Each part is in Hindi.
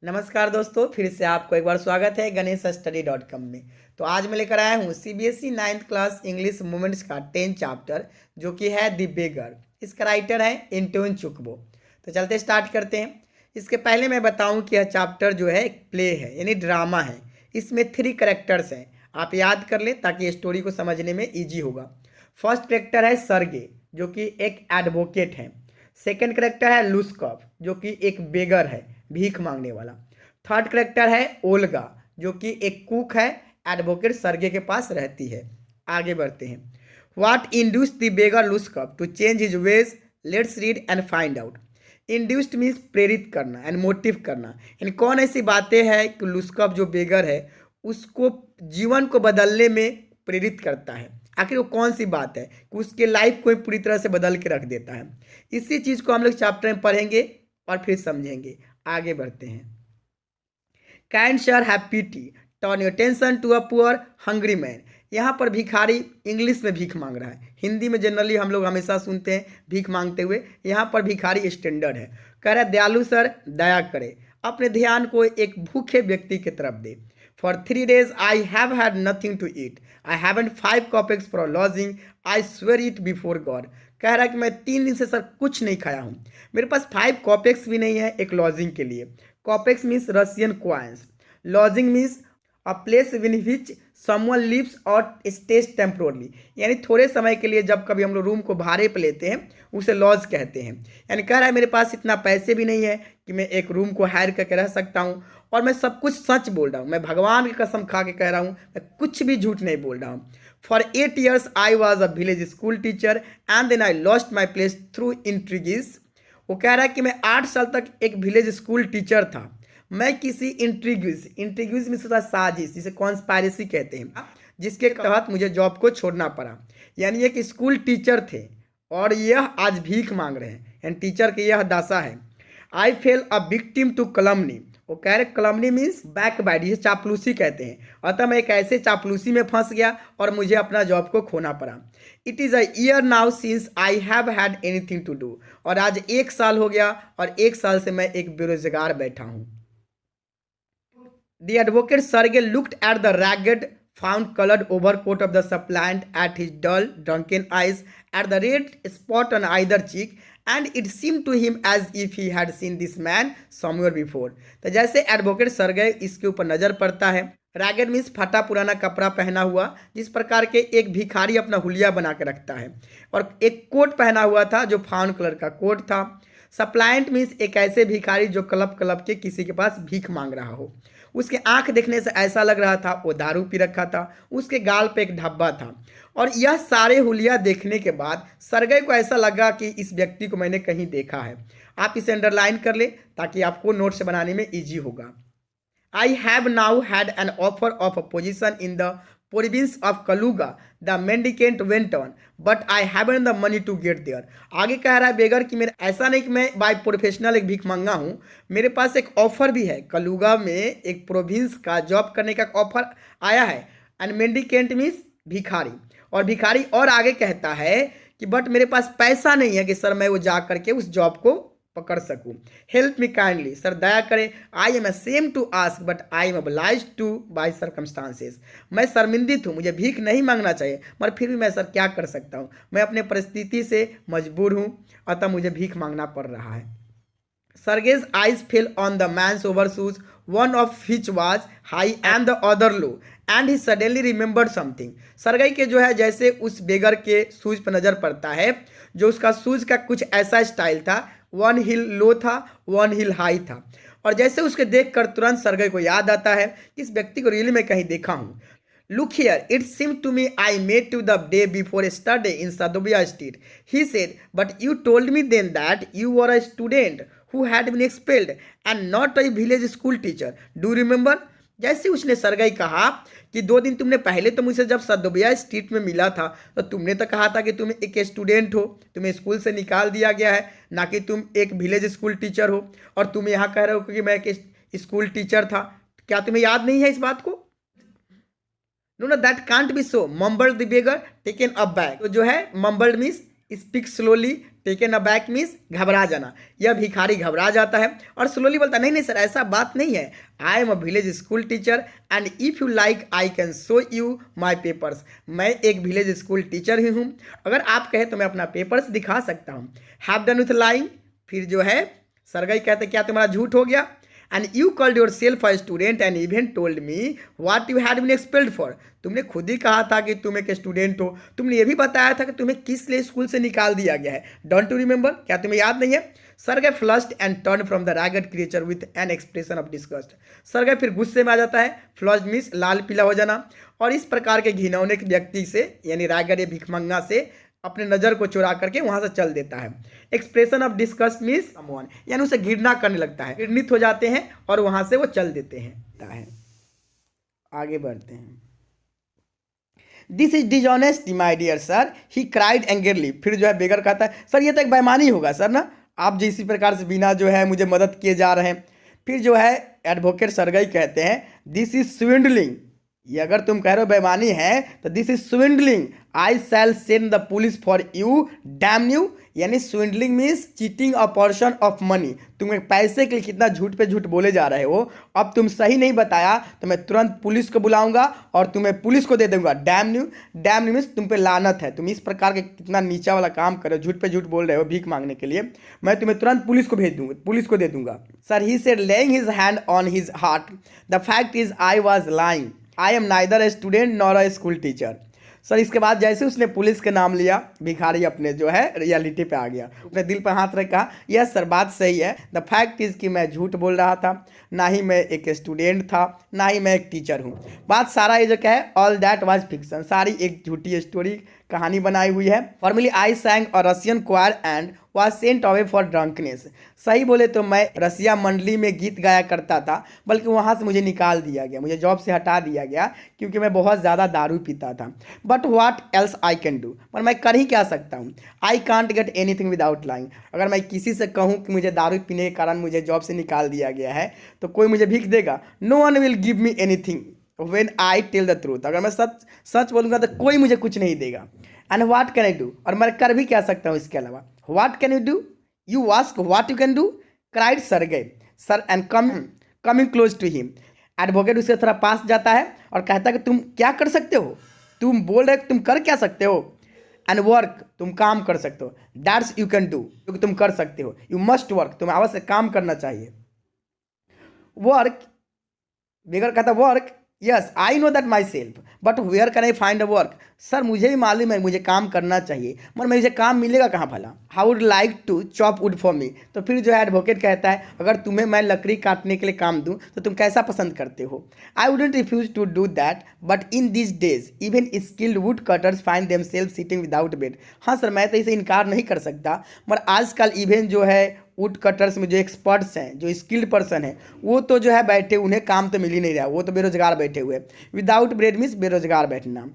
नमस्कार दोस्तों, फिर से आपको एक बार स्वागत है ganesstudy.com में। तो आज मैं लेकर आया हूँ CBSE 9th class English movements का 10 चैप्टर, जो कि है द बेगर। इसका राइटर है एंटोन चुकबो। तो चलते स्टार्ट करते हैं। इसके पहले मैं बताऊं कि यह चैप्टर जो है एक प्ले है, यानी ड्रामा है। इसमें 3 करेक्टर्स हैं, आप याद कर लें ताकि स्टोरी को समझने में ईजी होगा। फर्स्ट करेक्टर है सरगे, जो कि एक एडवोकेट है। सेकेंड करेक्टर है लुस्कॉव, जो कि एक बेगर है, भीख मांगने वाला। थर्ड करेक्टर है ओल्गा, जो कि एक कुक है, एडवोकेट सरगे के पास रहती है। आगे बढ़ते हैं। What induced the beggar Lushkoff to change his ways, let's read and find out. Induced means प्रेरित करना एंड मोटिव करना, यानी कौन ऐसी बातें हैं कि लुस्कॉव जो बेगर है उसको जीवन को बदलने में प्रेरित करता है। आखिर वो कौन सी बात है कि उसके लाइफ को पूरी तरह से बदल के रख देता है। इसी चीज़ को हम लोग चैप्टर में पढ़ेंगे और फिर समझेंगे। आगे बढ़ते हैं। Kind sir have pity, turn your tension to a poor hungry man. यहाँ पर भिखारी इंग्लिश में भीख मांग रहा है। हिंदी में जनरली हम लोग हमेशा सुनते हैं भीख मांगते हुए, यहाँ पर भिखारी स्टैंडर्ड है। कह रहा है दयालु सर दया करे, अपने ध्यान को एक भूखे व्यक्ति की तरफ दे। For 3 days I have had nothing to eat, I haven't 5 kopecks for lodging, I swear it before God. कह रहा है कि मैं 3 दिन से सर कुछ नहीं खाया हूँ, मेरे पास 5 कॉपेक्स भी नहीं है एक लॉजिंग के लिए। Kopecks means Russian coins, lodging means a place in which someone lives or stays temporarily, यानी थोड़े समय के लिए जब कभी हम लोग रूम को भाड़े पर लेते हैं उसे लॉज कहते हैं। यानी कह रहा है मेरे पास इतना पैसे भी नहीं है कि मैं एक रूम को हायर करके रह सकता हूँ, और मैं सब कुछ सच बोल रहा हूँ, मैं भगवान की कसम खा के कह रहा हूँ, मैं कुछ भी झूठ नहीं बोल रहा हूँ। For 8 years I was a village school teacher and then I lost my place through intrigues. वो कह रहा है कि मैं 8 साल तक एक विलेज स्कूल टीचर था, मैं किसी इंट्रीग्यूज में सोचा साजिश, जिसे कॉन्स्पायरेसी कहते हैं, जिसके तहत मुझे जॉब को छोड़ना पड़ा। यानी एक स्कूल टीचर थे और यह आज भीख मांग रहे हैं, यानी टीचर की यह दशा है। आई फेल अ विक्टिम टू कलमनी। वो कह रहे कलमनी मीन्स बैक बाइट, जिसे चापलूसी कहते हैं। अतः मैं एक ऐसे चापलूसी में फंस गया और मुझे अपना जॉब को खोना पड़ा। It is a year now since I have had anything to do. और आज 1 साल हो गया और 1 साल से मैं एक बेरोजगार बैठा हूँ। The advocate Sergey looked at the ragged, fawn-colored overcoat of the suppliant, at his dull, drunken eyes, at the red spot on either cheek, and it seemed to him as if he had seen this man somewhere before. तो जैसे एडवोकेट सरगे इसके ऊपर नजर पड़ता है, रैगेड मीन्स फटा पुराना कपड़ा पहना हुआ, जिस प्रकार के एक भिखारी अपना हुलिया बना के रखता है, और एक कोट पहना हुआ था जो फाउन कलर का कोट था। सप्लायंट मीन्स एक ऐसे भिखारी जो क्लब क्लब के किसी के पास भीख मांग रहा हो। उसके आंख देखने से ऐसा लग रहा था वो दारू पी रखा था, उसके गाल पे एक धब्बा था। और यह सारे हुलिया देखने के बाद सरगई को ऐसा लगा कि इस व्यक्ति को मैंने कहीं देखा है। आप इसे अंडरलाइन कर ले ताकि आपको नोट्स बनाने में ईजी होगा। I have now had an offer of a position in the province of Kaluga, the mendicant went on, but I haven't the money to get there. आगे कह रहा है बेगर कि मेरा ऐसा नहीं कि मैं बाय प्रोफेशनल एक भीख मंगा हूँ, मेरे पास एक ऑफर भी है, कलुगा में एक प्रोविंस का जॉब करने का ऑफर आया है। एंड मेंडिकेंट मीन्स भिखारी, और भिखारी और आगे कहता है कि बट मेरे पास पैसा नहीं है कि सर मैं वो जा करके उस जॉब को पकड़ सकूं। हेल्प मी काइंडली, सर दया करें। I am ashamed to ask but I am obliged to by circumstances. मैं शर्मिंदित हूँ, मुझे भीख नहीं मांगना चाहिए, मगर फिर भी मैं सर क्या कर सकता हूँ, मैं अपने परिस्थिति से मजबूर हूँ, अतः मुझे भीख मांगना पड़ रहा है। Sergey's eyes fell on the man's overshoes, one of which was high and the other low, and he suddenly remembered something. Sergei के जो है जैसे उस बेगर के शूज पर नजर पड़ता है, जो उसका शूज का कुछ ऐसा स्टाइल था, 1 heel लो था, 1 heel हाई था। और जैसे उसके देखकर तुरंत सरगई को याद आता है कि इस व्यक्ति को रियली मैं कहीं देखा हूँ। Look here, it seemed to me I met you the day before yesterday in Sadovia Street. He said, but you told me then that you were a student who had been expelled and not a village school teacher. Do you remember? जैसे उसने सरगई कहा कि 2 दिन तुमने पहले तो मुझसे जब सदोबिया स्ट्रीट में मिला था तो तुमने तो कहा था कि तुम एक स्टूडेंट हो, तुम्हें स्कूल से निकाल दिया गया है, ना कि तुम एक विलेज स्कूल टीचर हो, और तुम यहाँ कह रहे हो कि मैं एक स्कूल टीचर था। क्या तुम्हें याद नहीं है इस बात को? No no that can't be so, mumbled the beggar taken aback. तो जो है mumbled means speak slowly, taken aback means घबरा जाना, यह भिखारी घबरा जाता है और स्लोली बोलता है नहीं नहीं सर ऐसा बात नहीं है, I am a village school teacher and if you like I can show you my papers. मैं एक विलेज स्कूल टीचर ही हूँ, अगर आप कहें तो मैं अपना पेपर्स दिखा सकता हूँ। हैव डन विथ लाइंग, फिर जो है सरगई कहते क्या तुम्हारा झूठ हो गया। And you called yourself a student and even told me what you had been expelled for. तुमने खुद ही कहा था कि तुम एक स्टूडेंट हो, तुमने ये भी बताया था कि तुम्हें किस लिए स्कूल से निकाल दिया गया है। डोंट यू रिमेंबर, क्या तुम्हें याद नहीं है। Sergei flushed and turned from the ragged creature with an expression of disgust. Sergei फिर गुस्से में आ जाता है, फ्लश्ड मीन्स लाल पीला हो जाना, और इस प्रकार के घिनौने के व्यक्ति से यानी रैगड या भिखमंगा से अपने नज़र को चुरा करके वहां से चल देता है। Expression of disgust means someone, यानी उसे घृणा करने लगता है, घृणित हो जाते हैं और वहां से वो चल देते हैं। आगे बढ़ते हैं। This is dishonesty my dear sir, he cried angrily. फिर जो है बेगर कहता है सर ये तो एक बेईमानी होगा सर ना, आप जो इसी प्रकार से बिना जो है मुझे मदद किए जा रहे हैं। फिर जो है एडवोकेट सरगई कहते हैं दिस इज स्विंडलिंग, ये अगर तुम कह रहे हो बेईमानी है तो this is swindling, I shall send the police for you damn you. यानी swindling means cheating a person of money, तुम एक पैसे के लिए कितना झूठ पे झूठ बोले जा रहे हो, अब तुम सही नहीं बताया तो मैं तुरंत पुलिस को बुलाऊंगा और तुम्हें पुलिस को दे दूंगा। Damn you, damn you means तुम पे लानत है, तुम इस प्रकार के कितना नीचा वाला काम कर रहे हो, झूठ पे झूठ बोल रहे हो भीख मांगने के लिए, मैं तुम्हें तुरंत पुलिस को भेज दूंगा, पुलिस को दे दूंगा। Sir he said laying his hand on his heart, the fact is I was lying, I am neither a student nor a school teacher. Sir इसके बाद जैसे उसने पुलिस के नाम लिया, भिखारी अपने जो है रियलिटी पे आ गया, अपने दिल पर हाथ रख कहा यस सर बात सही है, द फैक्ट इज़ कि मैं झूठ बोल रहा था, ना ही मैं एक स्टूडेंट था ना ही मैं एक टीचर हूँ। बात सारा ये जो क्या है ऑल दैट वाज फिक्शन, सारी एक झूठी स्टोरी कहानी बनाई हुई है। Formerly I sang a Russian choir and was sent away for drunkenness. सही बोले तो मैं रसिया मंडली में गीत गाया करता था, बल्कि वहाँ से मुझे निकाल दिया गया, मुझे जॉब से हटा दिया गया क्योंकि मैं बहुत ज़्यादा दारू पीता था। But what else I can do, पर मैं कर ही क्या सकता हूँ। I can't get anything without lying, अगर मैं किसी से कहूँ कि मुझे दारू पीने के कारण मुझे जॉब से निकाल दिया गया है तो कोई मुझे भीख देगा। No one will give me anything when I tell the truth, अगर मैं सच सच बोलूँगा तो कोई मुझे कुछ नहीं देगा। And what can I do, और मैं कर भी क्या सकता हूँ इसके अलावा। What can you do, you ask what you can do, cried Sergei sir and coming close to him. Advocate उससे थोड़ा पास जाता है और कहता है कि तुम क्या कर सकते हो, तुम बोल रहे तुम कर क्या सकते हो। एंड वर्क, तुम काम कर सकते हो। दैट्स यू कैन डू, क्योंकि तुम कर सकते हो। यू मस्ट वर्क, तुम्हें अवश्य काम करना चाहिए। वर्क, बेगर कहता work yes I know that myself but where can I find a work. Sir मुझे भी मालूम है मुझे काम करना चाहिए, मगर मुझे काम मिलेगा कहाँ भला। How would like to chop wood for me, तो फिर जो है एडवोकेट कहता है अगर तुम्हें मैं लकड़ी काटने के लिए काम दूँ तो तुम कैसा पसंद करते हो। I wouldn't refuse to do that but in this days even skilled wood cutters find them self sitting without bed. हाँ सर मैं तो इसे इनकार नहीं कर सकता, मगर आजकल इवन जो है वुड कटर्स में जो एक्सपर्ट्स हैं, जो स्किल्ड पर्सन हैं, वो तो जो है बैठे, उन्हें काम तो मिल ही नहीं रहा, वो तो बेरोजगार बैठे हुए। विदाउट ब्रेड मीन्स बेरोजगार बैठना।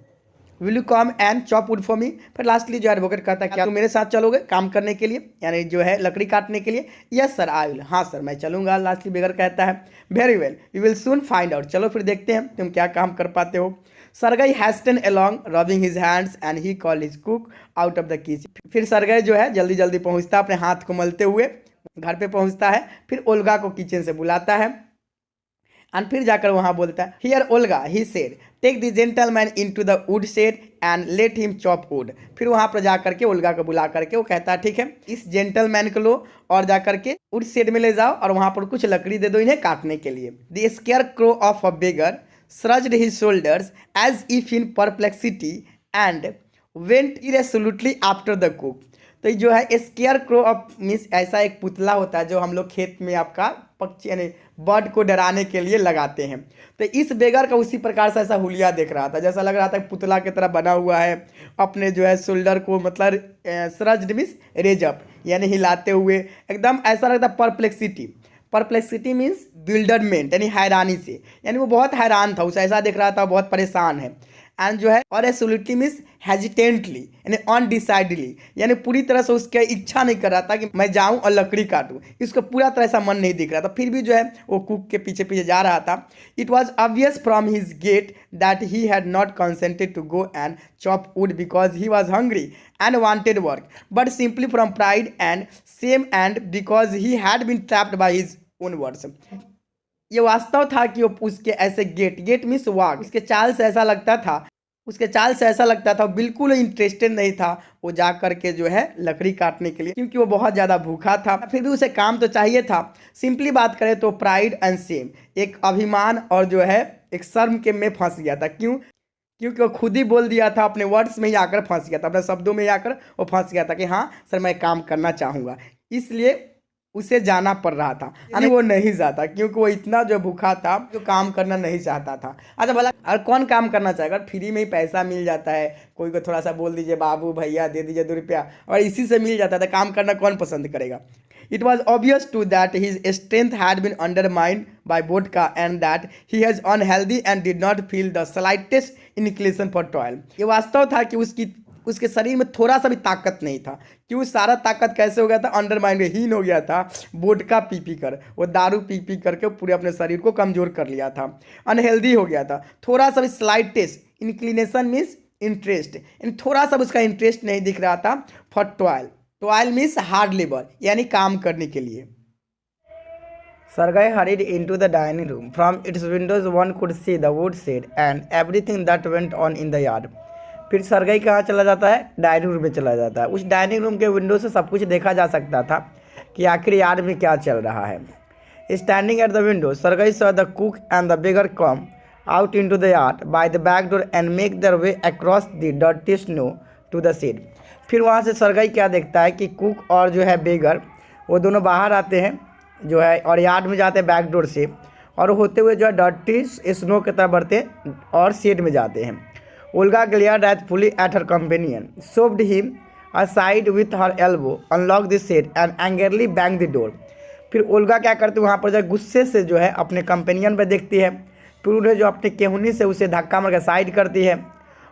Will you come and chop wood for मी, फिर लास्टली जो एडवोकेट कहता है क्या तुम मेरे साथ चलोगे काम करने के लिए, यानी जो है लकड़ी काटने के लिए। यस सर आई विल, हाँ सर मैं चलूंगा। लास्टली बेगर कहता है very well we will soon find out, चलो फिर देखते हैं तुम क्या काम कर पाते हो। Sergei hastened along rubbing his hands and he call his cook out of the kitchen. फिर सरगई जो है जल्दी जल्दी पहुंचता, अपने हाथ को मलते हुए घर पे पहुंचता है, फिर ओल्गा को किचन से बुलाता है एंड फिर जाकर वहां बोलता है here Olga he said take the gentleman into the woodshed and let him chop wood. फिर वहां पर जाकर के ओल्गा को बुला करके वो कहता है ठीक है इस जेंटलमैन को लो और जाकर के वुड शेड में ले जाओ और वहां पर कुछ लकड़ी दे दो इन्हें काटने के लिए। The scarecrow of a beggar shrugged his shoulders as if in perplexity and went irresolutely after the cook. तो जो है स्केयर क्रो ऑफ मीन्स ऐसा एक पुतला होता है जो हम लोग खेत में आपका पक्षी यानी बर्ड को डराने के लिए लगाते हैं। तो इस बेगर का उसी प्रकार से ऐसा हुलिया देख रहा था, जैसा लग रहा था पुतला की तरह बना हुआ है, अपने जो है शोल्डर को मतलब श्रज्ड मीन्स रेज अप यानी हिलाते हुए, एकदम ऐसा लगता है परप्लेक्सिटी। परप्लेक्सिटी मीन्स बिल्डरमेंट यानी हैरानी से, यानी वो बहुत हैरान था, उसे ऐसा दिख रहा था बहुत परेशान है। एंड जो है और एब्सोल्युटली मींस हेजिटेंटली यानी अनडिसाइडली, यानी पूरी तरह से उसका इच्छा नहीं कर रहा था कि मैं जाऊं और लकड़ी काटूं, इसको पूरा तरह से मन नहीं दिख रहा था, फिर भी जो है वो कुक के पीछे पीछे जा रहा था। It was obvious from his gait that he had not consented to go and chop wood because he was hungry and wanted work, but simply from pride and shame and because he had been trapped by his own words। ये वास्तव था कि वो उसके ऐसे गेट मीन्स वाक, उसके चाल से ऐसा लगता था बिल्कुल इंटरेस्टेड नहीं था वो जा करके जो है लकड़ी काटने के लिए, क्योंकि वो बहुत ज़्यादा भूखा था। फिर भी उसे काम तो चाहिए था। सिंपली बात करें तो प्राइड एंड सेम, एक अभिमान और जो है एक शर्म के में फंस गया था। क्योंकि वो खुद ही बोल दिया था, अपने वर्ड्स में ही आकर फंस गया था, अपने शब्दों में ही आकर वो फंस गया था कि हाँ सर मैं काम करना चाहूँगा, इसलिए उसे जाना पड़ रहा था। यानी वो नहीं जाता क्योंकि वो इतना जो भूखा था जो काम करना नहीं चाहता था। अच्छा भला और कौन काम करना चाहेगा, फ्री में ही पैसा मिल जाता है, कोई को थोड़ा सा बोल दीजिए बाबू भैया दे दीजिए 2 रुपया और इसी से मिल जाता था, काम करना कौन पसंद करेगा। It was obvious too that his strength had been undermined by vodka and that he was unhealthy and did not feel the slightest inclination for toil। ये वास्तव था कि उसके शरीर में थोड़ा सा भी ताकत नहीं था। क्यों सारा ताकत कैसे हो गया था, अंडरमाइंड हीन हो गया था, वोडका पी कर, वो दारू पी करके पूरे अपने शरीर को कमज़ोर कर लिया था, अनहेल्दी हो गया था। थोड़ा सा भी स्लाइटेस्ट इंक्लिनेशन मीन्स इंटरेस्ट, यानी थोड़ा सा उसका इंटरेस्ट नहीं दिख रहा था for toil means hard labour, यानी काम करने के लिए। Sergei hurried into the dining room. From its windows one could see the wood shed and everything that went on in the yard। फिर सरगई कहाँ चला जाता है, डाइनिंग रूम में चला जाता है। उस डाइनिंग रूम के विंडो से सब कुछ देखा जा सकता था कि आखिर यार्ड में क्या चल रहा है। Standing at the window Sergei saw the cook and the beggar come out into the yard by the back door and make their way across the dirty snow to the shed। फिर वहाँ से सरगई क्या देखता है कि कुक और जो है बेगर वो दोनों बाहर आते हैं जो है और यार्ड में जाते हैं बैक डोर से, और होते हुए जो है डर्टी स्नो की तरफ बढ़ते और शेड में जाते हैं। Olga glared wrathfully at her companion, shoved him aside with her elbow, unlocked the shed and angrily banged the door। फिर ओल्गा क्या करती है, वहाँ पर जो गुस्से से जो है अपने कंपेनियन पर देखती है, फिर उन्हें जो अपने केहुनी से उसे धक्का मार के साइड करती है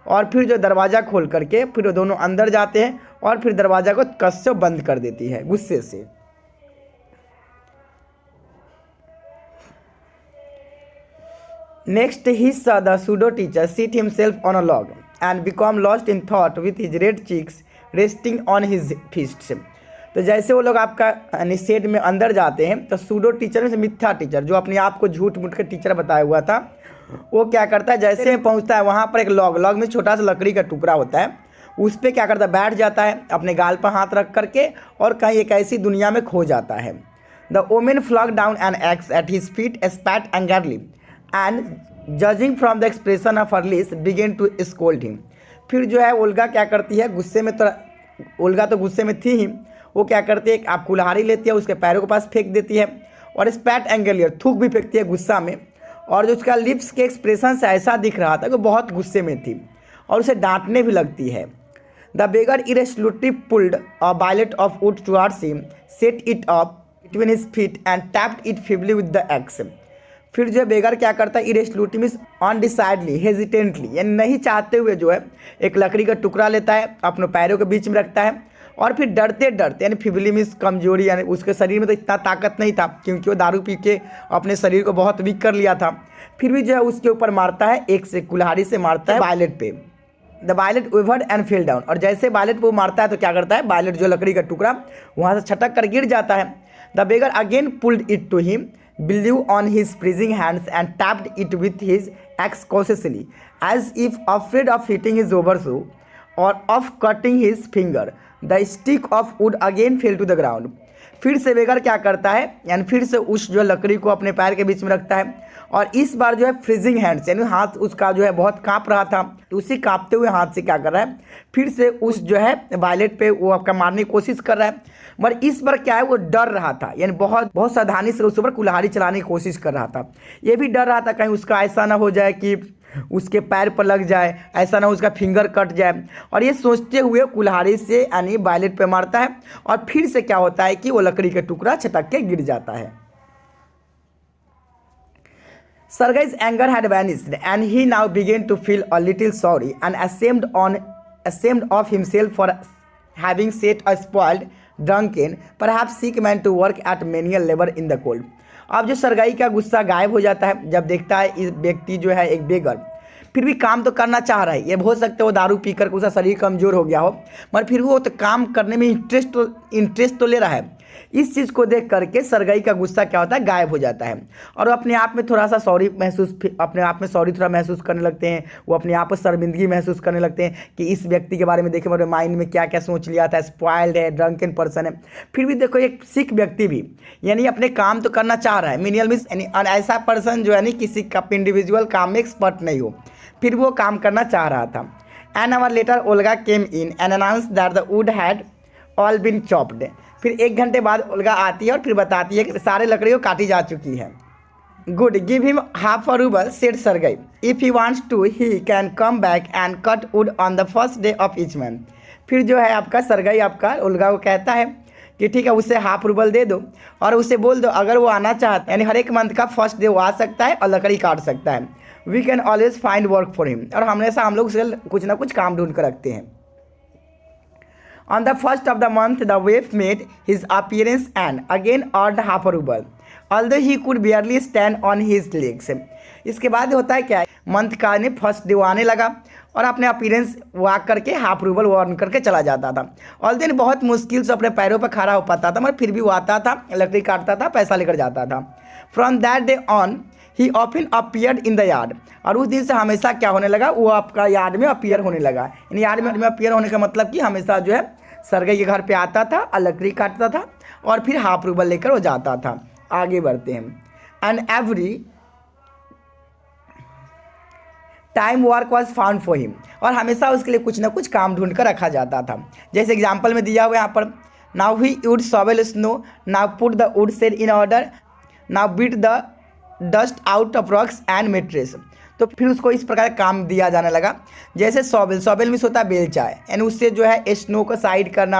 और फिर जो दरवाज़ा खोल करके फिर वो दोनों अंदर जाते हैं और फिर दरवाज़ा को कस से बंद कर देती है गुस्से से। Next he saw the pseudo teacher seat himself on a log and become lost in thought with his red cheeks resting on his fists। तो जैसे वो लोग आपका शेड में अंदर जाते हैं तो सूडो टीचर में से मिथ्या टीचर जो अपने आप को झूठ मूठ के टीचर बताया हुआ था, वो क्या करता है जैसे पहुंचता है वहाँ पर एक लॉग में छोटा सा लकड़ी का टुकड़ा होता है, उस पर क्या करता है बैठ जाता है अपने गाल पर हाथ रख करके और कहीं एक ऐसी दुनिया में खो जाता है। The women flog down an axe at his feet spat angrily and judging from the expression of her lips began to scold him. फिर जो है ओल्गा क्या करती है, गुस्से में तो ओल्गा तो गुस्से में थी ही, वो क्या करती है आप कुल्हाड़ी लेती है उसके पैरों के पास फेंक देती है और स्पैट एंगलियर थूक भी फेंकती है गुस्सा में, और जो उसका लिप्स के एक्सप्रेशन से ऐसा दिख रहा था कि बहुत गुस्से में थी और उसे डांटने भी लगती है। The beggar irresolutely pulled a billet of wood towards him, set it up between his feet and tapped it feebly with the axe. फिर जो बेगर क्या करता है इरेस्लुटली मीन्स अनडिसाइडली हेजिटेंटली, यानी नहीं चाहते हुए जो है एक लकड़ी का टुकड़ा लेता है अपने पैरों के बीच में रखता है और फिर डरते डरते यानी फिबली मीन्स कमजोरी, यानी उसके शरीर में तो इतना ताकत नहीं था क्योंकि वो दारू पी के अपने शरीर को बहुत वीक कर लिया था, फिर भी जो है उसके ऊपर मारता है, एक से कुल्हाड़ी से मारता है बायलेट पे। The billet wavered and fell down, और जैसे बायलेट पे वो मारता है तो क्या करता है बायलेट जो लकड़ी का टुकड़ा वहाँ से छटक कर गिर जाता है। The beggar again pulled it to him, blew on his freezing hands and tapped it with his axe cautiously, as if afraid of hitting his overshoe or of cutting his finger. The stick of wood again fell to the ground। फिर से बेगर क्या करता है यानी फिर से उस जो लकड़ी को अपने पैर के बीच में रखता है और इस बार जो है फ्रीजिंग हैंड्स यानी हाथ उसका जो है बहुत काँप रहा था, तो उसी काँपते हुए हाथ से क्या कर रहा है फिर से उस जो है वायलेट पे वो आपका मारने की कोशिश कर रहा है, मगर इस बार क्या है वो डर रहा था, यानी बहुत बहुत सावधानी से उस पर कुल्हाड़ी चलाने की कोशिश कर रहा था। ये भी डर रहा था कहीं उसका ऐसा ना हो जाए कि उसके पैर पर लग जाए, ऐसा ना उसका फिंगर कट जाए, और ये सोचते हुए कुल्हाड़ी से यानी वायलेट पे मारता है और फिर से क्या होता है कि वो लकड़ी का टुकड़ा छटक के गिर जाता है। Sergei's anger had vanished, and he now began to feel a little sorry and ashamed of himself for having set a spoiled, drunken, perhaps sick man to work at menial labor in the cold. अब जो सरगाई का गुस्सा गायब हो जाता है जब देखता है इस व्यक्ति जो है एक बेगर फिर भी काम तो करना चाह रहा है। ये हो सकता है वो दारू पीकर उसका शरीर कमज़ोर हो गया हो, मगर फिर वो तो काम करने में इंटरेस्ट तो ले रहा है। इस चीज़ को देख करके सरगाई का गुस्सा क्या होता है, गायब हो जाता है और वो अपने आप में थोड़ा सा अपने आप में सॉरी थोड़ा महसूस करने लगते हैं। वो अपने आप पर शर्मिंदगी महसूस करने लगते हैं कि इस व्यक्ति के बारे में देखे मेरे माइंड में क्या क्या सोच लिया था, स्पॉइल्ड है, ड्रंकन पर्सन है। फिर भी देखो एक सिख व्यक्ति भी यानी अपने काम तो करना चाह रहा है। मिनियल मीन्स यानी ऐसा पर्सन जो है नहीं किसी का इंडिविजुअल काम में एक्सपर्ट नहीं हो, फिर वो काम करना चाह रहा था। An hour later Olga came in and announce that the wood had all been chopped. फिर 1 घंटे बाद ओल्गा आती है और फिर बताती है कि सारे लकड़ियों काटी जा चुकी है। Good, give him half a rouble said Sergei, if he wants to he can come back and cut wood on the first day of each month. फिर जो है आपका सरगाई आपका ओल्गा को कहता है कि ठीक है उसे हाफ रूबल दे दो और उसे बोल दो अगर वो आना चाहता है यानी हर एक मंथ का फर्स्ट डे वो आ सकता है और लकड़ी काट सकता है। We can always find work for him, और हमेशा हम लोग उसे कुछ ना कुछ काम ढूंढ कर रखते हैं। On the first of the month, the waif made his appearance and again earned half a ruble, although he could barely stand on his legs. इसके बाद होता है क्या, मंथ का ने फर्स्ट डे आने लगा और अपने अपीयरेंस वॉक करके हाफ रूबल वो अर्न करके चला जाता था। ऑल दिन बहुत मुश्किल से अपने पैरों पर खड़ा हो पाता था, मगर फिर भी वो आता था, लकड़ी काटता था, पैसा लेकर जाता था। From that day on he often appeared in the yard, और उस दिन से हमेशा क्या होने लगा, वो आपका यार्ड में अपीयर होने लगा। इन यार्ड में अपीयर होने का मतलब कि हमेशा जो है सरगाई के घर पे आता था और लकड़ी काटता था और फिर हाफ रूबल लेकर वो जाता था। आगे बढ़ते हैं। And every time work was found for him, और हमेशा उसके लिए कुछ ना कुछ काम ढूंढ कर रखा जाता था। जैसे एग्जाम्पल में दिया हुआ यहाँ पर, now he would shovel snow, now put the woodshed in order, now beat the dust out of rocks and mattress. तो फिर उसको इस प्रकार काम दिया जाने लगा। जैसे शॉवेल मीन्स होता है बेलचा, यानी उससे जो है स्नो को साइड करना,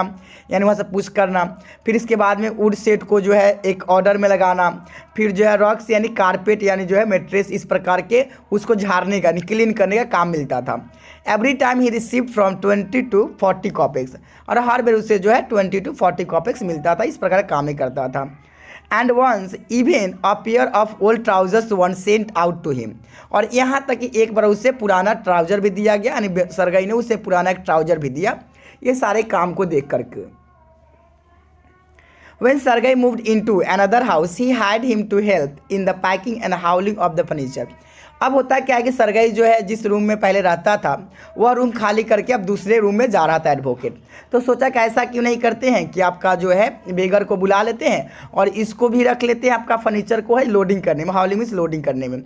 यानी वहाँ से पुश करना। फिर इसके बाद में वुड सेट को जो है एक ऑर्डर में लगाना। फिर जो है रॉक्स यानी कारपेट यानी जो है मेट्रेस, इस प्रकार के उसको झाड़ने का क्लीन करने का काम मिलता था। Every time he receive from 20 to 40 कॉपेक्स, और हर बार उससे जो है 20 to 40 कॉपेक्स मिलता था। इस प्रकार काम ही करता था। And once even a pair of old trousers one sent out to him, और यहाँ तक कि एक बार उसे पुराना ट्राउजर भी दिया गया, यानी सरगाई ने उसे पुराना एक ट्राउजर भी दिया। ये सारे काम को देख करके When Sergei moved into another house, he hired him to help in the packing and hauling of the furniture. अब होता क्या है कि सरगाई जो है जिस रूम में पहले रहता था वह रूम खाली करके अब दूसरे रूम में जा रहा था एडवोकेट। तो सोचा कि ऐसा क्यों नहीं करते हैं कि आपका जो है बेगर को बुला लेते हैं और इसको भी रख लेते हैं आपका फर्नीचर को है लोडिंग करने में, हाउलिंग मीन्स लोडिंग करने में।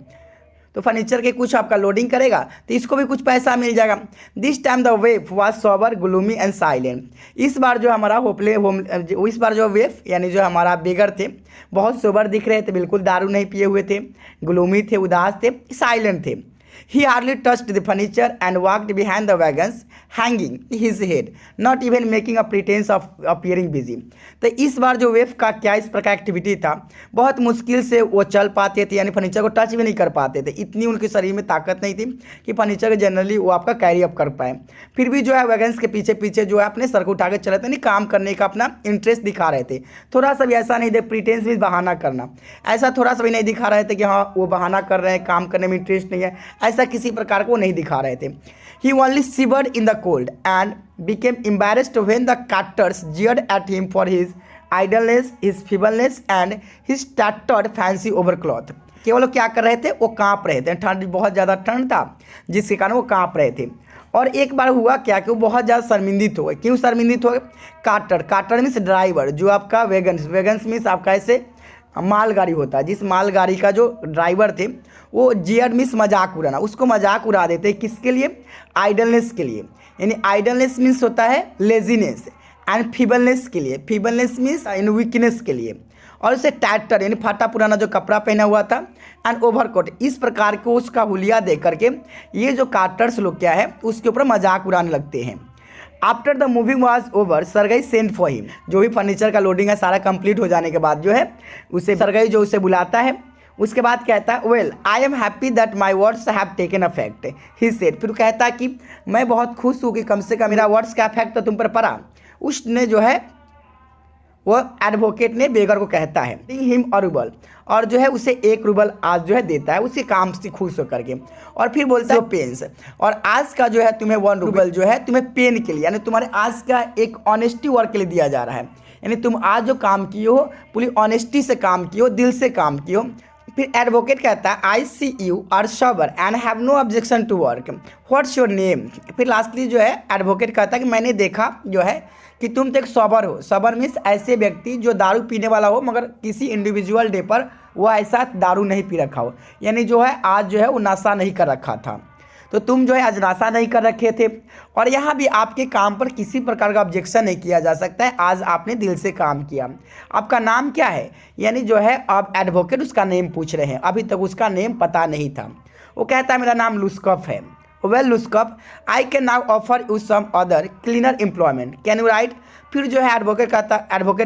तो फर्नीचर के कुछ आपका लोडिंग करेगा तो इसको भी कुछ पैसा मिल जाएगा। This time the वेफ was sober, gloomy and silent. इस बार जो हमारा इस बार जो वेफ यानी जो हमारा बेगर थे बहुत सोबर दिख रहे थे, बिल्कुल दारू नहीं पिए हुए थे, ग्लूमी थे, उदास थे, साइलेंट थे। He hardly touched the furniture and walked behind the wagons, hanging his head, not even making a pretense of appearing busy. तो इस बार जो वेफ का क्या इस प्रकार एक्टिविटी था, बहुत मुश्किल से वो चल पाते थे, यानी फर्नीचर को टच भी नहीं कर पाते थे। इतनी उनके शरीर में ताकत नहीं थी कि फर्नीचर को जनरली वो आपका कैरी अप कर पाए। फिर भी जो है वैगन्स के पीछे पीछे जो है अपने सर को उठा के चले थे, नहीं काम करने का अपना इंटरेस्ट दिखा रहे थे। थोड़ा सा भी ऐसा नहीं थे प्रिटेंस भी बहाना करना, ऐसा थोड़ा सा भी नहीं दिखा रहे थे कि हाँ वो बहाना कर रहे हैं, काम करने में इंटरेस्ट नहीं है, ऐसा किसी प्रकार को नहीं दिखा रहे थे। He only shivered in the cold and became embarrassed when the carters jeered at him for his idleness, his feebleness and his tattered fancy overcloth. केवल वो क्या कर रहे थे, वो कांप रहे थे, ठंड बहुत ज़्यादा ठंड था जिसके कारण वो कांप रहे थे। और एक बार हुआ क्या कि वो बहुत ज़्यादा शर्मिंदित हो गए। क्यों शर्मिंदित हो गए? काटर मीन्स ड्राइवर, जो आपका वैगन्स मीन्स आपका ऐसे मालगाड़ी होता है, जिस मालगाड़ी का जो ड्राइवर थे वो जियर मिस मजाक उड़ाना, उसको मजाक उड़ा देते। किसके लिए? आइडलनेस के लिए, यानी आइडलनेस मीन्स होता है लेजीनेस, एंड फीबलनेस के लिए, फीबलनेस मीन्स इन वीकनेस के लिए, और उसे टैटर यानी फटा पुराना जो कपड़ा पहना हुआ था, एंड ओवरकोट। इस प्रकार को उसका हुलिया दे करके ये जो कार्टर्स लोग क्या है उसके ऊपर मजाक उड़ाने लगते हैं। After the moving was over, Sergei sent for him. जो भी फर्नीचर का लोडिंग है सारा कंप्लीट हो जाने के बाद जो है उसे सरगाई जो उसे बुलाता है, उसके बाद कहता है well I am happy that my words have taken affect he said. फिर कहता है कि मैं बहुत खुश हूँ कि कम से कम मेरा वर्ड्स का इफेक्ट तो तुम पर पड़ा। उसने जो है वो एडवोकेट ने बेगर को कहता है हिम अ रूबल, और जो है उसे 1 रूबल आज जो है देता है उसके काम से खुश होकर के। और फिर बोलता है पेन्स, और आज का जो है तुम्हें 1 रूबल जो है तुम्हें पेन के लिए यानी तुम्हारे आज का एक ऑनेस्टी वर्क के लिए दिया जा रहा है, यानी तुम आज जो काम किए हो पूरी ऑनेस्टी से काम किए हो, दिल से काम किए हो। फिर एडवोकेट कहता है I see you are sober and have no objection to work, what's your name. फिर लास्टली जो है एडवोकेट कहता है कि मैंने देखा जो है कि तुम तो एक सबर हो। सबर मीन्स ऐसे व्यक्ति जो दारू पीने वाला हो मगर किसी इंडिविजुअल डे पर वो ऐसा दारू नहीं पी रखा हो, यानी जो है आज जो है वो नशा नहीं कर रखा था। तो तुम जो है आज नशा नहीं कर रखे थे, और यहाँ भी आपके काम पर किसी प्रकार का ऑब्जेक्शन नहीं किया जा सकता है, आज आपने दिल से काम किया। आपका नाम क्या है, यानी जो है अब एडवोकेट उसका नेम पूछ रहे हैं, अभी तक उसका नेम पता नहीं था। वो कहता है मेरा नाम लुस्कफ है। Well Lushkoff I can now offer you some other cleaner employment, can you write. फिर जो है एडवोकेट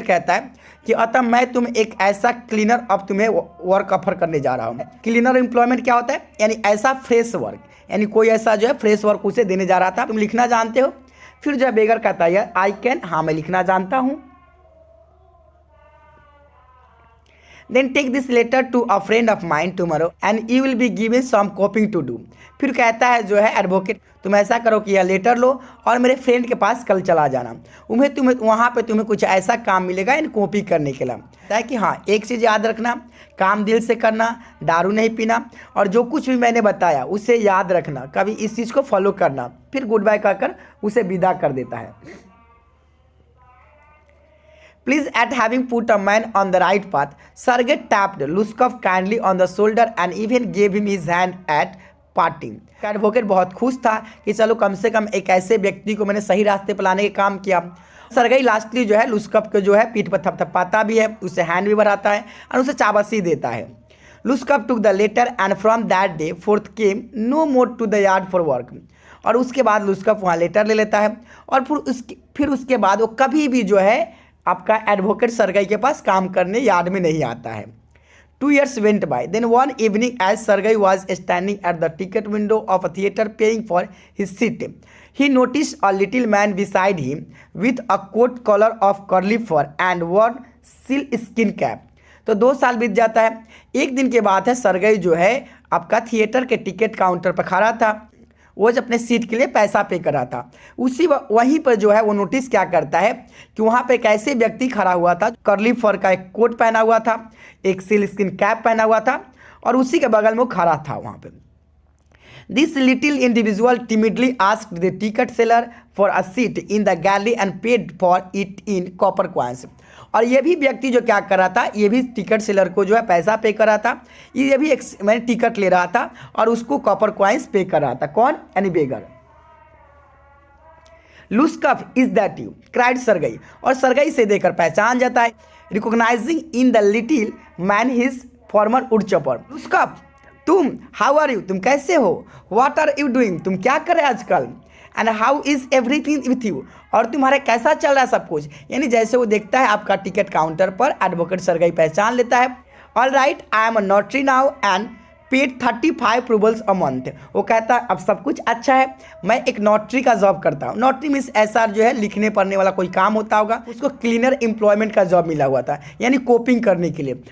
कहता है कि अतः मैं तुम्हें एक ऐसा क्लीनर अब तुम्हें वर्क ऑफर करने जा रहा हूँ। क्लीनर एम्प्लॉयमेंट क्या होता है, यानी ऐसा फ्रेश वर्क, यानी कोई ऐसा जो है फ्रेश वर्क उसे देने जा रहा था। तुम लिखना जानते हो। फिर जो है बेगर कहता है आई कैन, हाँ मैं लिखना जानता हूँ। Then take this letter to a friend of mine tomorrow and you will be given some copying to do। फिर कहता है जो है एडवोकेट तुम ऐसा करो कि यह लेटर लो और मेरे फ्रेंड के पास कल चला जाना, तुम्हें वहाँ पे तुम्हें कुछ ऐसा काम मिलेगा इन कॉपी करने के लिए। कहता है कि हाँ एक चीज़ याद रखना, काम दिल से करना, दारू नहीं पीना, और जो कुछ भी मैंने बताया उसे याद रखना, कभी इस चीज़ को फॉलो करना। फिर गुड बाय कहकर उसे विदा कर देता है। Pleased at having put a man on the right path, Sergey tapped Luskov kindly on the shoulder and even gave him his hand at parting। Advocate बहुत खुश था कि चलो कम से कम एक ऐसे व्यक्ति को मैंने सही रास्ते पर लाने का काम किया। सरगई लास्टली जो है लुस्कफ को जो है पीठ पर थपथपाता भी है, उसे हैंड भी बढ़ाता है और उसे चाबसी देता है। Lushkoff took the letter and from that day forth came no more to the yard for work. और उसके बाद लुस्कफ वहाँ लेटर ले लेता है और फिर उसके बाद वो कभी भी जो है आपका एडवोकेट सरगई के पास काम करने यार्ड में नहीं आता है। 2 years went by. Then one evening as Sergei was standing at the ticket window of a theater paying for his seat, he noticed a little man beside him with a coat collar of curly fur and one seal skin cap। तो 2 साल बीत जाता है। एक दिन के बाद है सरगई जो है आपका थिएटर के टिकट काउंटर पर खड़ा था, वो जो अपने सीट के लिए पैसा पे कर रहा था। वहीं पर जो है वो नोटिस क्या करता है कि वहाँ पे एक ऐसे व्यक्ति खड़ा हुआ था, कर्ली फर का एक कोट पहना हुआ था, एक सील स्किन कैप पहना हुआ था और उसी के बगल में वो खड़ा था वहाँ पे। This little individual timidly asked the ticket seller for a seat in the gallery and paid for it in copper coins। और ये भी व्यक्ति जो क्या कर रहा था, ये भी टिकट सेलर को जो है पैसा पे कर रहा था, ये भी एक मैंने टिकट ले रहा था और उसको कॉपर कॉइन्स पे कर रहा था। कौन, यानी beggar. Lushkoff is that you, cried Sergei, और सरगई से देखकर पहचान जाता है, recognising in the little man his former wood chopper. Lushkoff तुम, हाउ आर यू, तुम कैसे हो, व्हाट आर यू डूइंग, तुम क्या कर रहे हो आजकल, and how is everything with you, और तुम्हारे कैसा चल रहा है सब कुछ। यानी जैसे वो देखता है आपका टिकट काउंटर पर, एडवोकेट सरगई पहचान लेता है। All right I am a notary now and paid 35 roubles a month. वो कहता है अब सब कुछ अच्छा है, मैं एक नोटरी का जॉब करता हूँ। नोटरी मीन्स ऐसा जो है लिखने पढ़ने वाला कोई काम होता होगा, उसको क्लीनर एम्प्लॉयमेंट का जॉब मिला हुआ था, यानी कोपिंग करने के लिए।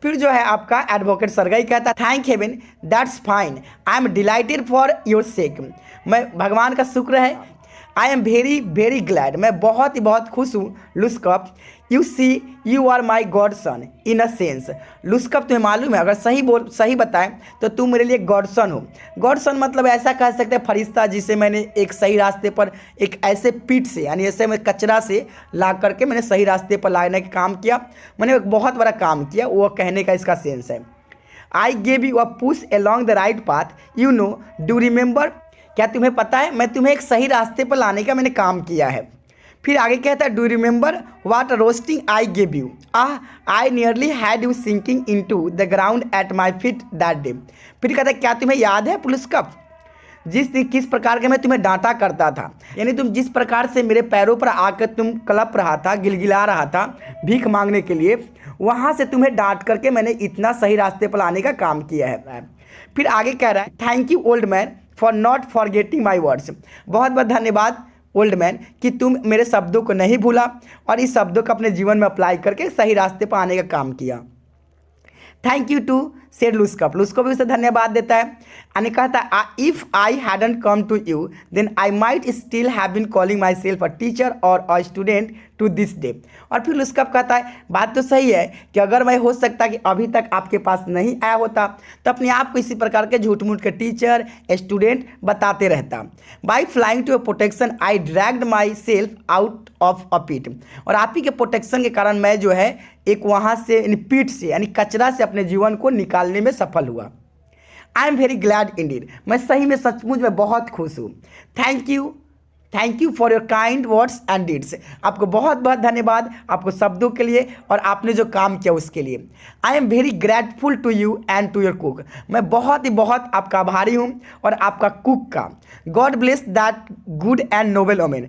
फिर जो है आपका एडवोकेट सरगई कहता है thank heaven that's fine, I am delighted for your sake. मैं, भगवान का शुक्र है, I am very very glad, मैं बहुत ही बहुत खुश हूँ। Lushkoff you see you are my godson in a sense. Lushkoff तुम्हें मालूम है, अगर सही बताएं तो तुम मेरे लिए गॉड सन हो। गॉड सन मतलब ऐसा कह सकते हैं फरिश्ता, जिसे मैंने एक सही रास्ते पर एक ऐसे पीठ से, यानी ऐसे मैं कचरा से ला करके मैंने सही रास्ते पर लाने का काम किया, मैंने एक बहुत बड़ा काम किया, वो कहने का इसका सेंस है। I gave you a push along the right path, you know do remember, क्या तुम्हें पता है मैं तुम्हें एक सही रास्ते पर लाने का मैंने काम किया है। फिर आगे कहता है do remember what roasting I give you, I nearly had you sinking into the ground at my feet that day. फिर कहता है क्या तुम्हें याद है पुलिस कप, किस प्रकार के मैं तुम्हें डांटा करता था, यानी तुम जिस प्रकार से मेरे पैरों पर आकर तुम कलप रहा था, गिलगिला रहा था भीख मांगने के लिए, वहाँ से तुम्हें डांट करके मैंने इतना सही रास्ते पर लाने का काम किया है। फिर आगे कह रहा है, thank you old man for not forgetting my words. बहुत बहुत धन्यवाद ओल्ड मैन कि तुम मेरे शब्दों को नहीं भूला और इस शब्दों को अपने जीवन में अप्लाई करके सही रास्ते पर आने का काम किया। थैंक यू टू सेड लुस्कप, लुस्कप भी उसे धन्यवाद देता है। यानी कहता है, if I hadn't come to you then I might still have been calling myself a teacher और a student to this day. और फिर लुस्कप कहता है, बात तो सही है कि अगर मैं हो सकता कि अभी तक आपके पास नहीं आया होता तो अपने आप को इसी प्रकार के झूठ मूठ के टीचर स्टूडेंट बताते रहता। By flying to a protection I dragged myself out of a pit. और आप ही के प्रोटेक्शन के कारण मैं जो है एक वहाँ से यानी पीठ से यानी कचरा से अपने जीवन को निकालने में सफल हुआ। आई एम वेरी ग्लैड इंडीड, मैं सही में सचमुच में बहुत खुश हूँ। Thank you for your kind words and deeds, आपको बहुत बहुत धन्यवाद आपको शब्दों के लिए और आपने जो काम किया उसके लिए। I am very grateful to you and to your cook, मैं बहुत ही बहुत आपका आभारी हूँ और आपका कुक का। God bless that good and noble woman,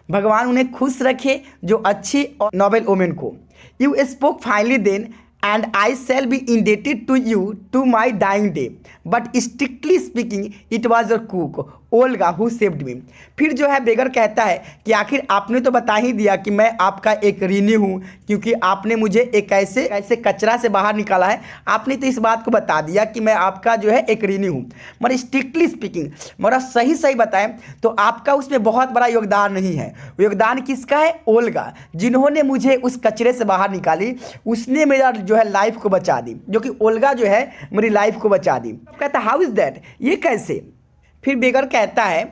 भगवान उन्हें खुश रखे जो अच्छी और नोबल ओमेन को। You spoke finally then and I shall be indebted to you to my dying day, but strictly speaking it was your cook Olga who saved me। फिर जो है बेगर कहता है कि आखिर आपने तो बता ही दिया कि मैं आपका एक ऋणी हूँ, क्योंकि आपने मुझे एक ऐसे कचरा से बाहर निकाला है। आपने तो इस बात को बता दिया कि मैं आपका जो है एक ऋणी हूँ, मगर स्ट्रिक्टली स्पीकिंग मगर सही बताएं तो आपका उसमें बहुत बड़ा योगदान नहीं है। योगदान किसका है? ओल्गा, जिन्होंने मुझे उस कचरे से बाहर निकाली, उसने मेरा जो है लाइफ को बचा दी, जो कि ओल्गा जो है मेरी लाइफ को बचा दी। कहता हाउ इज़ दैट, ये कैसे? फिर बेगर कहता है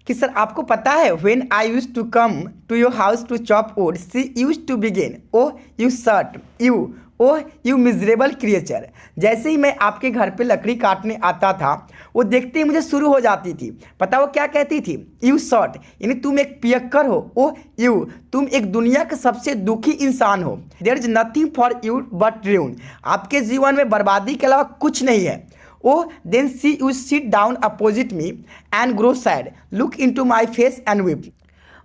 कि सर आपको पता है when I used to come to your house to chop wood she used to begin oh you shirt you oh you miserable creature. जैसे ही मैं आपके घर पे लकड़ी काटने आता था वो देखते ही मुझे शुरू हो जाती थी। पता वो क्या कहती थी? यू शॉर्ट, यानी तुम एक पियक्कर हो। ओह यू, तुम एक दुनिया के सबसे दुखी इंसान हो। There is nothing for you but ruin, आपके जीवन में बर्बादी के अलावा कुछ नहीं है। Oh, then she would sit down opposite me and grow sad, look into my face and weep।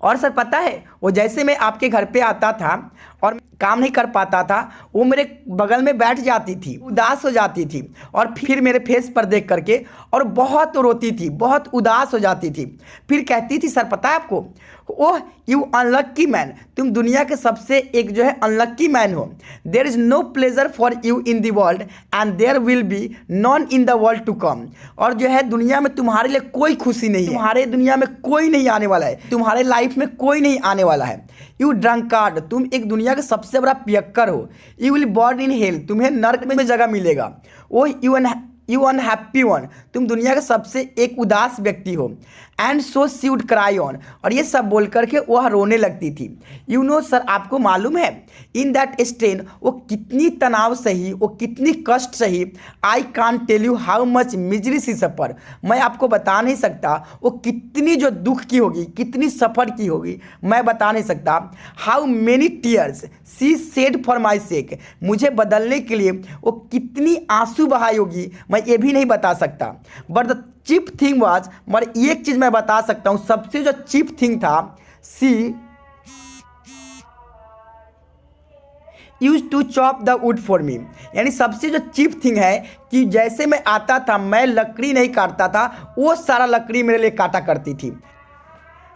और सर पता है वो जैसे मैं आपके घर पे आता था और काम नहीं कर पाता था, वो मेरे बगल में बैठ जाती थी, उदास हो जाती थी और फिर मेरे फेस पर देख करके और बहुत रोती थी, बहुत उदास हो जाती थी। फिर कहती थी, सर पता है आपको, ओह यू अनलक्की मैन, तुम दुनिया के सबसे एक जो है अनलक्की मैन हो। There is no pleasure for you in the world and there will be none in the world to come. और जो है दुनिया में तुम्हारे लिए कोई खुशी नहीं है, तुम्हारे दुनिया में कोई नहीं आने वाला है, तुम्हारे लाइफ में कोई नहीं आने वाला है। यू ड्रंकार्ड, तुम एक दुनिया का सबसे बड़ा पियक्कर हो। You will burn in hell, तुम्हें नर्क में जगह मिलेगा। ओ यू अनहैप्पी वन, तुम दुनिया का सबसे एक उदास व्यक्ति हो। And so she would cry on, और ये सब बोल करके वह रोने लगती थी। यू नो सर, आपको मालूम है इन दैट स्ट्रेन, वो कितनी तनाव सही, वो कितनी कष्ट सही। I can't tell you how much misery she suffer, मैं आपको बता नहीं सकता वो कितनी जो दुख की होगी, कितनी सफ़र की होगी, मैं बता नहीं सकता। How many tears she shed for my sake, मुझे बदलने के लिए वो कितनी आंसू बहाई होगी, मैं ये भी नहीं बता सकता। But the chief thing was, मगर एक चीज़ मैं बता सकता हूँ, सबसे जो चीप थिंग था, she used to chop the wood for me, यानी सबसे जो चीप थिंग है कि जैसे मैं आता था मैं लकड़ी नहीं काटता था, वो सारा लकड़ी मेरे लिए काटा करती थी।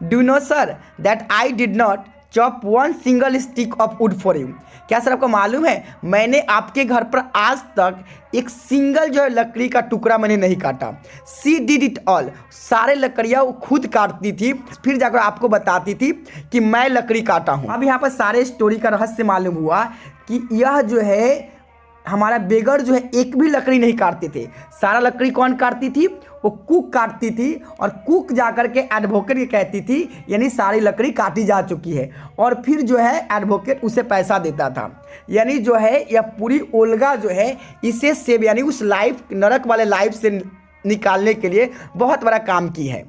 Do know sir that I did not chop one single stick of wood for you, क्या सर आपको मालूम है मैंने आपके घर पर आज तक एक सिंगल जो है लकड़ी का टुकड़ा मैंने नहीं काटा। सी डिड इट ऑल, सारे लकड़ियाँ वो खुद काटती थी, फिर जाकर आपको बताती थी कि मैं लकड़ी काटा हूँ। अब यहाँ पर सारे स्टोरी का रहस्य मालूम हुआ कि यह जो है हमारा बेगर जो है एक भी लकड़ी नहीं काटते थे, सारा लकड़ी कौन काटती थी? वो कुक काटती थी, और कुक जाकर के एडवोकेट के कहती थी, यानी सारी लकड़ी काटी जा चुकी है, और फिर जो है एडवोकेट उसे पैसा देता था। यानी जो है यह पूरी ओल्गा जो है इसे सेव यानी उस लाइफ नरक वाले लाइफ से निकालने के लिए बहुत बड़ा काम की है।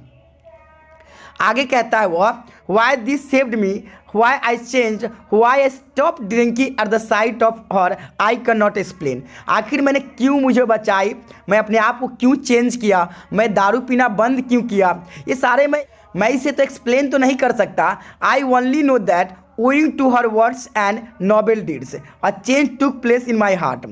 आगे कहता है वह, why this saved me Why I changed, why I stopped drinking at the sight of her, I cannot explain. आखिर मैंने क्यों मुझे बचाई, मैं अपने आप को क्यों चेंज किया, मैं दारू पीना बंद क्यों किया, ये सारे मैं इसे तो एक्सप्लेन तो नहीं कर सकता. I only know that owing to her words and noble deeds, a change took place in my heart.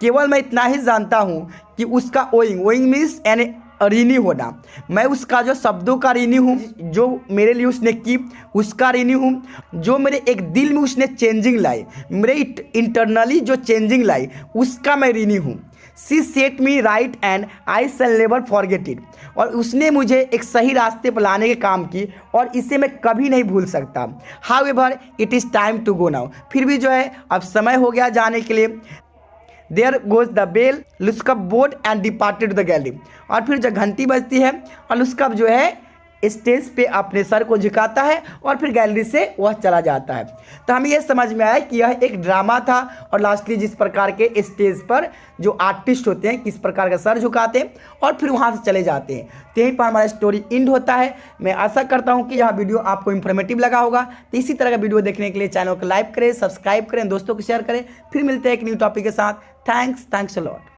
केवल मैं इतना ही जानता हूँ कि उसका ओइंग मीन्स एन ऋणी होना, मैं उसका जो शब्दों का ऋणी हूँ, जो मेरे लिए उसने की उसका ऋणी हूँ, जो मेरे एक दिल में उसने चेंजिंग लाई, मेरे इंटरनली जो चेंजिंग लाई उसका मैं ऋणी हूँ. She set me right and I shall never forget it. और उसने मुझे एक सही रास्ते पर लाने के काम की और इसे मैं कभी नहीं भूल सकता. However it is time to go now. फिर भी जो है अब समय हो गया जाने के लिए. देयर गोज द बेल, लुस्कप bowed and departed the gallery. और फिर जब घंटी बजती है और लुस्कप जो है स्टेज पे अपने सर को झुकाता है और फिर गैलरी से वह चला जाता है. तो हमें यह समझ में आया कि यह एक ड्रामा था और लास्टली जिस प्रकार के स्टेज पर जो आर्टिस्ट होते हैं किस प्रकार का सर झुकाते हैं और फिर वहाँ से चले जाते हैं. तो यहीं पर हमारा स्टोरी एंड होता है. मैं आशा करता हूँ कि यह वीडियो आपको इन्फॉर्मेटिव लगा होगा. तो इसी तरह का वीडियो देखने के लिए चैनल को लाइक करें, सब्सक्राइब करें, दोस्तों को शेयर करें. फिर मिलते हैं एक न्यू टॉपिक के साथ. Thanks a lot.